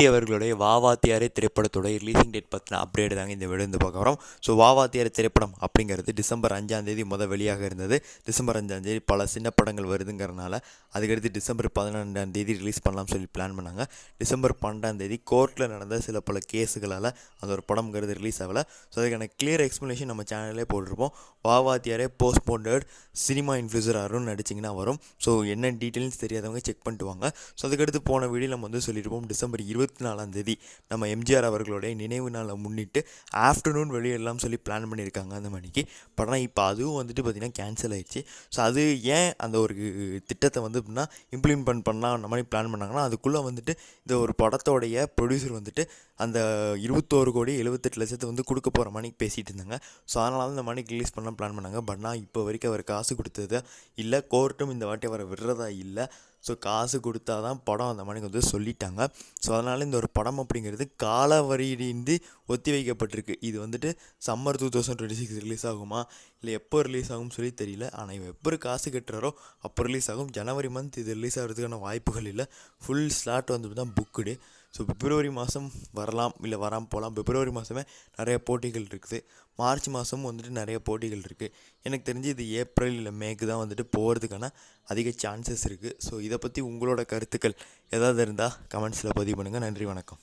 மம்முட்டி அவர்களுடைய வாவாத்தியாரே திரைப்படத்தோட releasing date பற்றின அப்டேட் தாங்க இந்த வீடியோ வந்து பார்க்க வரோம். ஸோ வாவாத்தியாரே திரைப்படம் அப்படிங்கிறது டிசம்பர் 5 வெளியாக இருந்தது. டிசம்பர் 5 பல சின்ன படங்கள் வருதுங்கிறனால அதுக்கடுத்து டிசம்பர் 12 ரிலீஸ் பண்ணலாம்னு சொல்லி பிளான் பண்ணாங்க. டிசம்பர் 12 கோர்ட்டில் நடந்த சில பல கேஸுகளால் அந்த ஒரு படம்ங்கிறது ரிலீஸ் ஆகலை. ஸோ அதுக்கான கிளியர் எக்ஸ்ப்ளனேஷன் நம்ம சேனல்லே போட்டிருப்போம். வாவாத்தியாரே போஸ்ட்போண்டட் சினிமா இன்ஃப்ளூசர் அருண் நடிச்சிங்கன்னா வரும். ஸோ என்ன டீட்டெயில்ஸ் தெரியாதவங்க செக் பண்ணிட்டு வாங்க. ஸோ அதுக்கடுத்து போன வீடியோ நம்ம வந்து சொல்லியிருப்போம், டிசம்பர் 24 நம்ம எம்ஜிஆர் அவர்களுடைய நினைவு நாளை முன்னிட்டு ஆஃப்டர்நூன் வெளியிடலாம் சொல்லி பிளான் பண்ணியிருக்காங்க அந்த மணிக்கு. பட் ஆனால் இப்போ அதுவும் வந்துட்டு பார்த்திங்கன்னா கேன்சல் ஆயிடுச்சு. ஸோ அது ஏன் அந்த ஒரு திட்டத்தை வந்து எப்படின்னா இம்ப்ளிமெண்ட் பண்ணலாம் அந்த மாதிரி பிளான் பண்ணாங்கன்னா, அதுக்குள்ளே வந்துட்டு இந்த ஒரு படத்தோடைய ப்ரொடியூசர் வந்துட்டு அந்த 21,78,00,000 வந்து கொடுக்க போகிற மணிக்கு பேசிகிட்டு இருந்தாங்க. ஸோ அதனால தான் இந்த மணிக்கு ரிலீஸ் பண்ணலாம் பிளான் பண்ணாங்க. பட் ஆனால் இப்போ வரைக்கும் அவர் காசு கொடுத்தது இல்லை, கோர்ட்டும் இந்த வாட்டி அவரை விடுறதா இல்லை. ஸோ காசு கொடுத்தா தான் படம் அந்த மணிக்கு வந்து சொல்லிட்டாங்க. ஸோ அதனால் இந்த ஒரு படம் அப்படிங்கிறது காலவரையின்றி ஒத்தி வைக்கப்பட்டிருக்கு. இது வந்துட்டு சம்மர் 2026 ரிலீஸ் ஆகுமா இல்லை எப்போ ரிலீஸ் ஆகும்னு சொல்லி தெரியல. ஆனால் இவன் எப்போ காசு கட்டுறாரோ அப்போ ரிலீஸ் ஆகும். ஜனவரி மந்த் இது ரிலீஸ் ஆகிறதுக்கான வாய்ப்புகள் இல்லை. ஃபுல் ஸ்லாட் வந்து தான் புக்குடு. ஸோ பிப்ரவரி மாதம் வரலாம், இல்லை வராமல் போகலாம். பிப்ரவரி மாதமே நிறைய போட்டிகள் இருக்குது. மார்ச் மாதமும் வந்துட்டு நிறைய போட்டிகள் இருக்குது. எனக்கு தெரிஞ்சு இது ஏப்ரல் இல்லை மேக்கு தான் வந்துட்டு போகிறதுக்கான அதிக சான்சஸ் இருக்குது. ஸோ இதை பற்றி உங்களோட கருத்துக்கள் ஏதாவது இருந்தால் கமெண்ட்ஸில் பதிவு பண்ணுங்கள். நன்றி, வணக்கம்.